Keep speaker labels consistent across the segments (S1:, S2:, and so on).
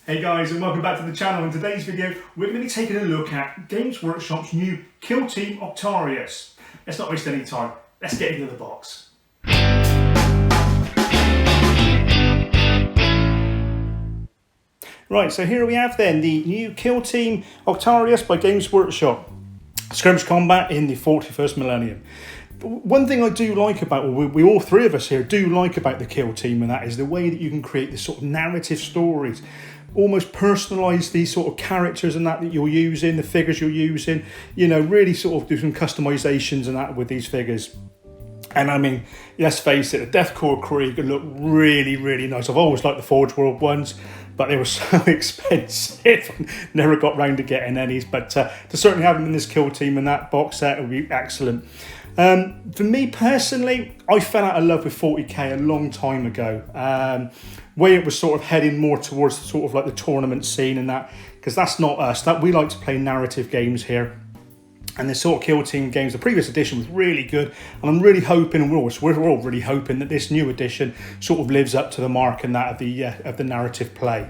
S1: Hey guys, and welcome back to the channel. In today's video, we're going to be taking a look at Games Workshop's new Kill Team Octarius. Let's not waste any time, let's get into the box. Right, so here we have then the new Kill Team Octarius by Games Workshop. Skirmish combat in the 41st millennium. One thing I do like about, well, we all three of us here do like about the Kill Team, and that is the way that you can create this sort of narrative stories. Almost personalise these sort of characters and that you're using, the figures you're using, you know, really sort of do some customisations and that with these figures. And I mean, let's face it, the Deathcore crew can look really, really nice. I've always liked the Forge World ones, but they were so expensive. Never got round to getting any, but to certainly have them in this Kill Team and that box set would be excellent. For me personally, I fell out of love with 40k a long time ago. Where it was sort of heading more towards sort of like the tournament scene and that, because that's not us. That we like to play narrative games here. And the sort of Kill Team games, the previous edition was really good, and I'm really hoping, and we're all really hoping that this new edition sort of lives up to the mark and that of the narrative play.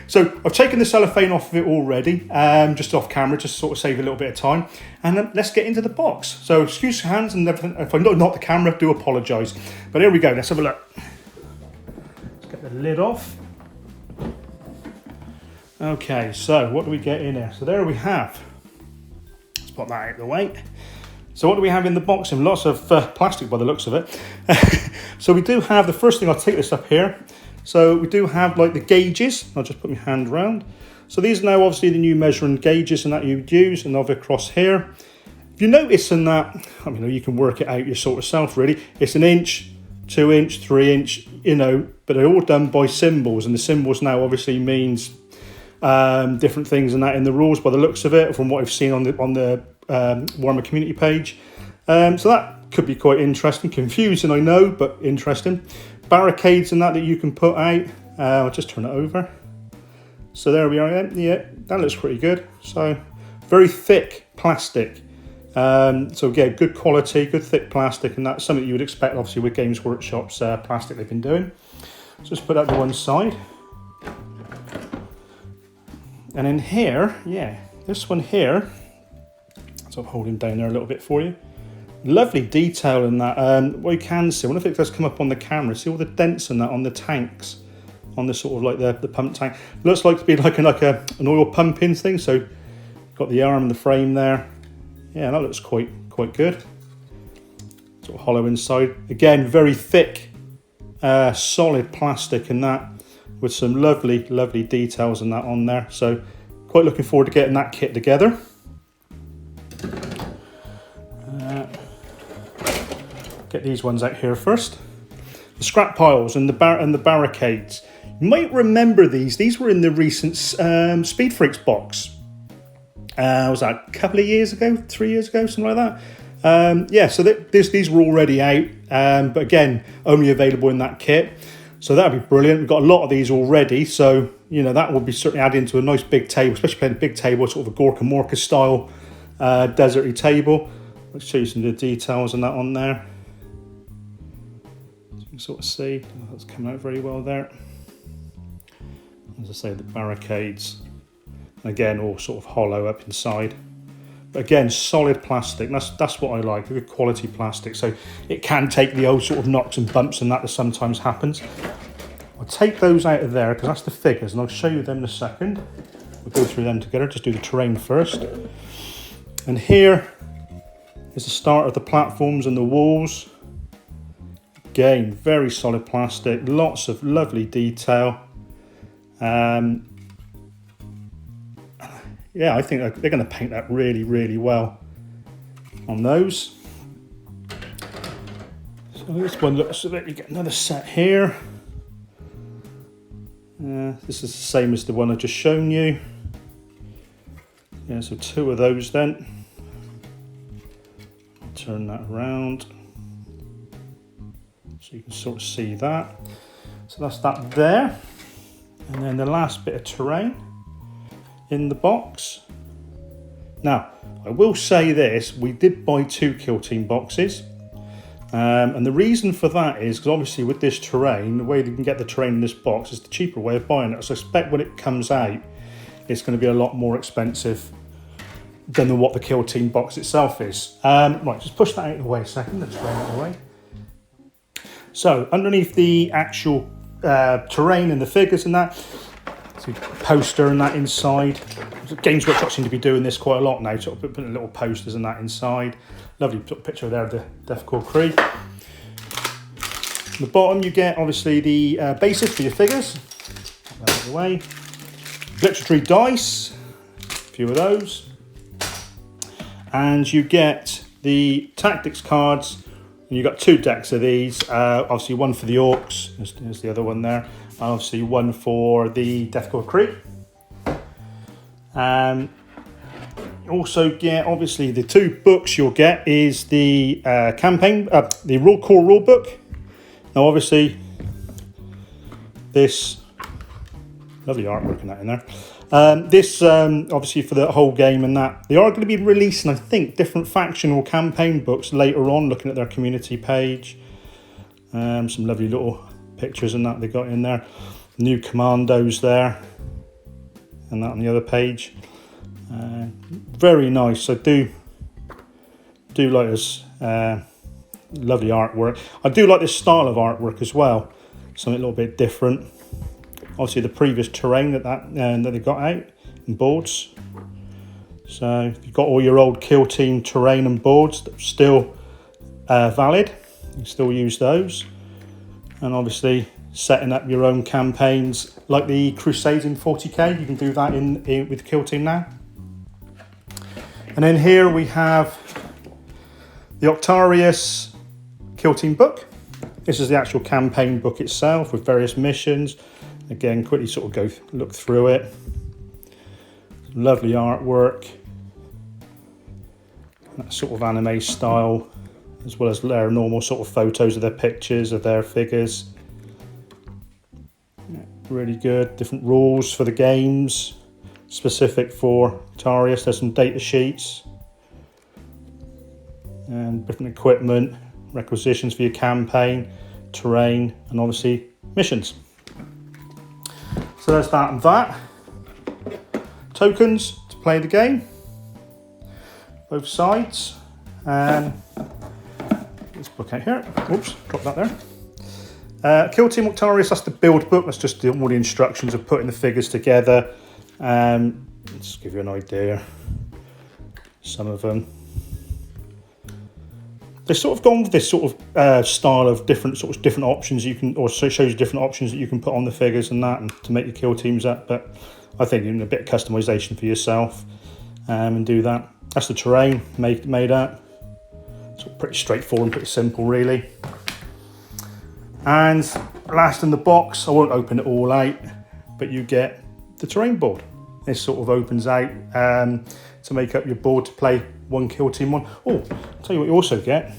S1: So I've taken the cellophane off of it already, just off camera, just to sort of save a little bit of time, and let's get into the box. So excuse your hands and everything. If I not the camera, do apologise. But here we go. Let's have a look. Let's get the lid off. Okay, so what do we get in here? So there we have. Put that out of the way. So what do we have in the box? And lots of plastic by the looks of it. So we do have, the first thing, I'll take this up here. So we do have like the gauges. I'll just put my hand around. So these are now obviously the new measuring gauges and that you'd use, and over across here. If you notice in that, I mean, you can work it out your sort of self really. It's 1 inch, 2 inch, 3 inch, you know, but they're all done by symbols, and the symbols now obviously means different things and that in the rules by the looks of it, from what I've seen on the Warhammer community page. So that could be quite interesting, confusing I know, but interesting. Barricades and that you can put out. I'll just turn it over. So there we are. Yeah, that looks pretty good. So very thick plastic. So again, good quality, good thick plastic, and that's something you would expect obviously with Games Workshop's plastic they've been doing. So just put that to one side. And in here, yeah, this one here, so I'll hold him down there a little bit for you. Lovely detail in that. What you can see, I wonder if it does come up on the camera, see all the dents in that on the tanks, on the sort of like the pump tank. Looks like to be like an oil pumping thing, so got the arm and the frame there. Yeah, that looks quite good. Sort of hollow inside. Again, very thick, solid plastic and that, with some lovely details and that on there. So quite looking forward to getting that kit together. Get these ones out here first. The scrap piles and the barricades. You might remember these. These were in the recent Speed Freaks box. Was that a couple of years ago, 3 years ago, something like that? Yeah, so these were already out, but again, only available in that kit. So that'd be brilliant. We've got a lot of these already, so you know that will be certainly added into a nice big table, especially playing a big table, sort of a Gorka Morka style deserty table. Let's show you some of the details and that on there. So you can sort of see that's coming out very well there. As I say, the barricades, again, all sort of hollow up inside. But again, solid plastic. That's what I like, good quality plastic. So it can take the old sort of knocks and bumps and that sometimes happens. I'll take those out of there because that's the figures, and I'll show you them in a second. We'll go through them together, just do the terrain first. And here is the start of the platforms and the walls. Again, very solid plastic, lots of lovely detail. Yeah, I think they're going to paint that really well on those. So this one looks so that you get another set here. This is the same as the one I've just shown you. Yeah, so 2 of those then. Turn that around so you can sort of see that. So that's that there. And then the last bit of terrain in the box. Now, I will say this, we did buy 2 Kill Team boxes. And the reason for that is because obviously with this terrain, the way you can get the terrain in this box is the cheaper way of buying it. So I suspect when it comes out, it's going to be a lot more expensive than what the Kill Team box itself is. Right, just push that out of the way a second. Let's throw it out of the way. So underneath the actual terrain and the figures and that, so poster and that inside. Games Workshop seem to be doing this quite a lot now, sort of putting little posters and that inside. Lovely picture there of the Deathcore Creek. At the bottom you get obviously the basis for your figures. Put that out of the way. Literary dice, a few of those. And you get the tactics cards. And you've got 2 decks of these. Obviously one for the Orcs, there's the other one there. And obviously one for the Deathcore Creek. You also get, obviously, the 2 books you'll get is the campaign, the core rule book. Now, obviously, this lovely artwork and that in there. This, obviously, for the whole game and that. They are going to be releasing, I think, different faction or campaign books later on, looking at their community page. Some lovely little pictures and that they got in there. New commandos there. And that on the other page. Very nice. I do like this lovely artwork. I do like this style of artwork as well. Something a little bit different. Obviously the previous terrain that they got out and boards. So if you've got all your old Kill Team terrain and boards that are still valid, you can still use those. And obviously setting up your own campaigns like the Crusades in 40k, you can do that in with Kill Team now. And then here we have the Octarius Kill Team book. This is the actual campaign book itself with various missions. Again, quickly sort of look through it. Lovely artwork. That sort of anime style, as well as their normal sort of photos of their pictures, of their figures. Really good. Different rules for the games. Specific for Octarius. There's some data sheets. And different equipment. Requisitions for your campaign. Terrain. And obviously missions. So there's that and that. Tokens to play the game. Both sides. And this book out here. Oops, dropped that there. Kill Team Octarius, that's the build book. That's just all the instructions of putting the figures together. Let's give you an idea. Some of them. They've sort of gone with this sort of style of different options you can, or so shows you different options that you can put on the figures and that, and to make your kill teams up. But I think you need a bit of customization for yourself and do that. That's the terrain made up. Sort of pretty straightforward and pretty simple, really. And last in the box, I won't open it all out, but you get the terrain board. This sort of opens out to make up your board to play one Kill Team one. Oh, I'll tell you what you also get.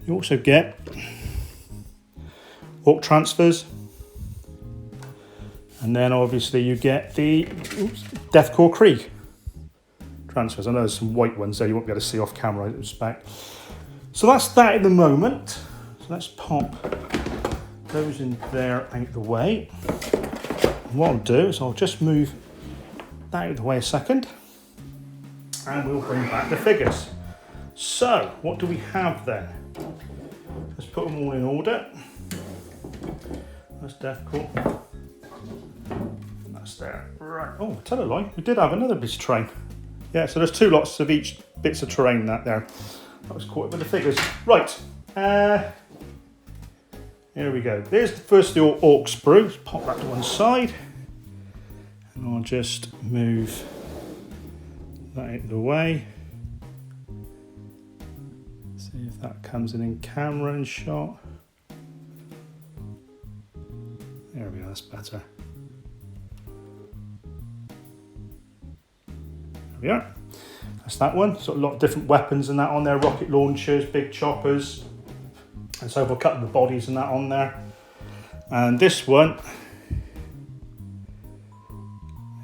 S1: You also get Orc transfers. And then obviously you get the Deathcore Creek transfers. I know there's some white ones there you won't be able to see off camera, I suspect. So that's that at the moment. So let's pop those in there out the way. And what I'll do is I'll just move that out of the way a second. And we'll bring back the figures. So, what do we have then? Let's put them all in order. That's Deathcore. That's there. Right. Oh, tell a lie. We did have another bit of terrain. Yeah, so there's 2 lots of each bits of terrain that there. That was caught up with the figures. Right. Here we go. There's first the Orc sprue. Let's pop that to one side. And I'll just move that out of the way. See if that comes in camera and shot. There we go, that's better. There we are. That's that one. So a lot of different weapons and that on there. Rocket launchers, big choppers. And so we'll cut the bodies and that on there. And this one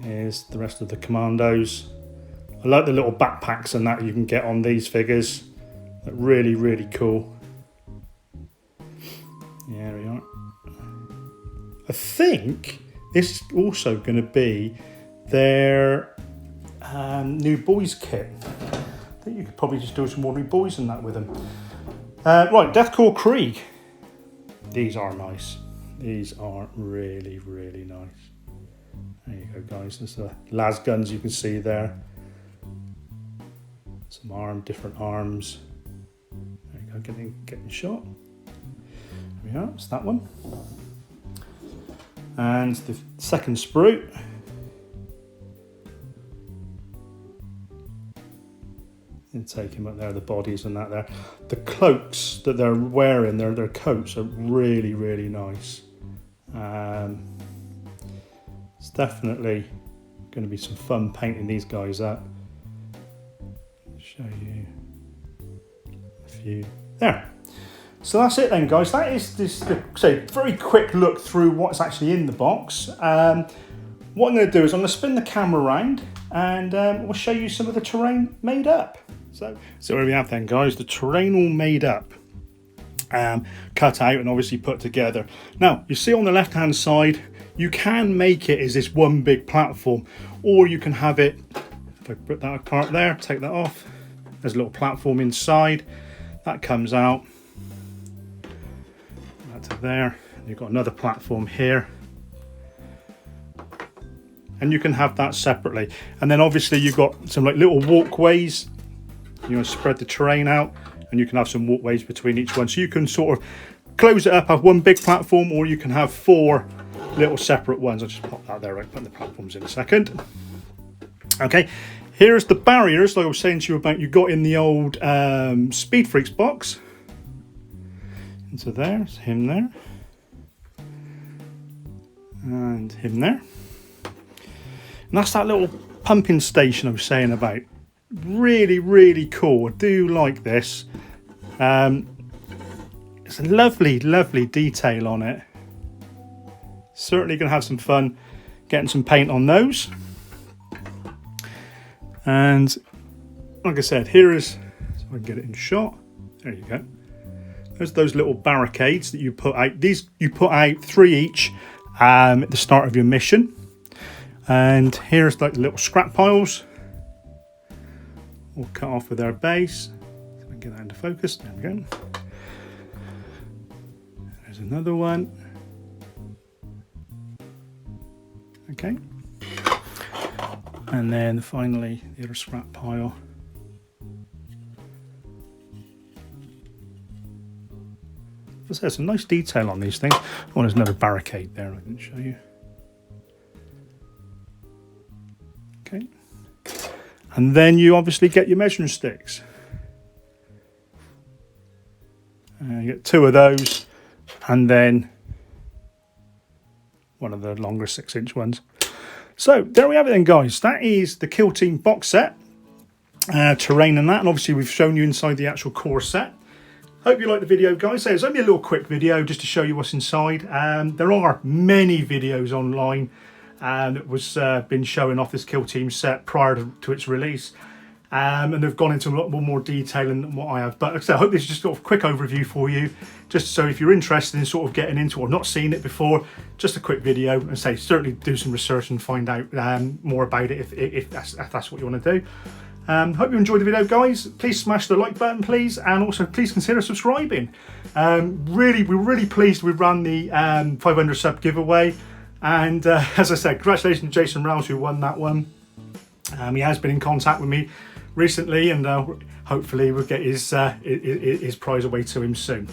S1: is the rest of the commandos. I like the little backpacks and that you can get on these figures. But really, really cool. Yeah, there we are. I think this is also going to be their new boys kit. I think you could probably just do some ordinary boys and that with them. Right, Deathcore Krieg. These are nice. These are really, really nice. There you go, guys. There's the las guns you can see there. Some different arms. There you go, getting shot. There we are, it's that one. And the second sprue. And take him up there, the bodies and that there. The cloaks that they're wearing, their coats are really, really nice. It's definitely going to be some fun painting these guys up. I'll show you a few. There. So that's it then, guys. That is the very quick look through what's actually in the box. What I'm going to do is I'm going to spin the camera around and we'll show you some of the terrain made up. So there we have then, guys, the terrain all made up, cut out and obviously put together. Now, you see on the left-hand side, you can make it as this one big platform, or you can have it, if I put that apart there, take that off, there's a little platform inside, that comes out, that to there, you've got another platform here. And you can have that separately. And then obviously you've got some like little walkways. You want to spread the terrain out, and you can have some walkways between each one. So you can sort of close it up, have one big platform, or you can have 4 little separate ones. I'll just pop that there, right, put the platforms in a second. Okay, here's the barriers, like I was saying to you about, you got in the old Speed Freaks box. Into there, it's him there. And him there. And that's that little pumping station I was saying about. Really, really cool. I do like this. It's a lovely, lovely detail on it. Certainly going to have some fun getting some paint on those. And like I said, here is, so I can get it in shot. There you go. There's those little barricades that you put out. These you put out 3 each at the start of your mission. And here's like the little scrap piles. All cut off with our base. So I can get that into focus. There we go. There's another one. Okay. And then finally the other scrap pile. There's some nice detail on these things. Oh, there's another barricade there I didn't show you. Okay. And then you obviously get your measuring sticks. You get 2 of those, and then one of the longer 6-inch ones. So there we have it then, guys. That is the Kill Team box set, terrain and that, and obviously we've shown you inside the actual core set. Hope you liked the video, guys. So it's only a little quick video just to show you what's inside. There are many videos online that was been showing off this Kill Team set prior to its release, and they've gone into a lot more detail than what I have. But like I said, I hope this is just sort of a quick overview for you, just so if you're interested in sort of getting into or not seen it before, just a quick video, and say certainly do some research and find out more about it if that's what you want to do. Hope you enjoyed the video, guys. Please smash the like button, please, and also please consider subscribing. We're really pleased we ran the 500 sub giveaway. And as I said, congratulations to Jason Rouse who won that one. He has been in contact with me recently, and hopefully we'll get his prize away to him soon.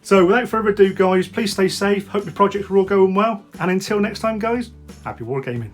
S1: So without further ado, guys, please stay safe. Hope the projects are all going well. And until next time, guys, happy wargaming.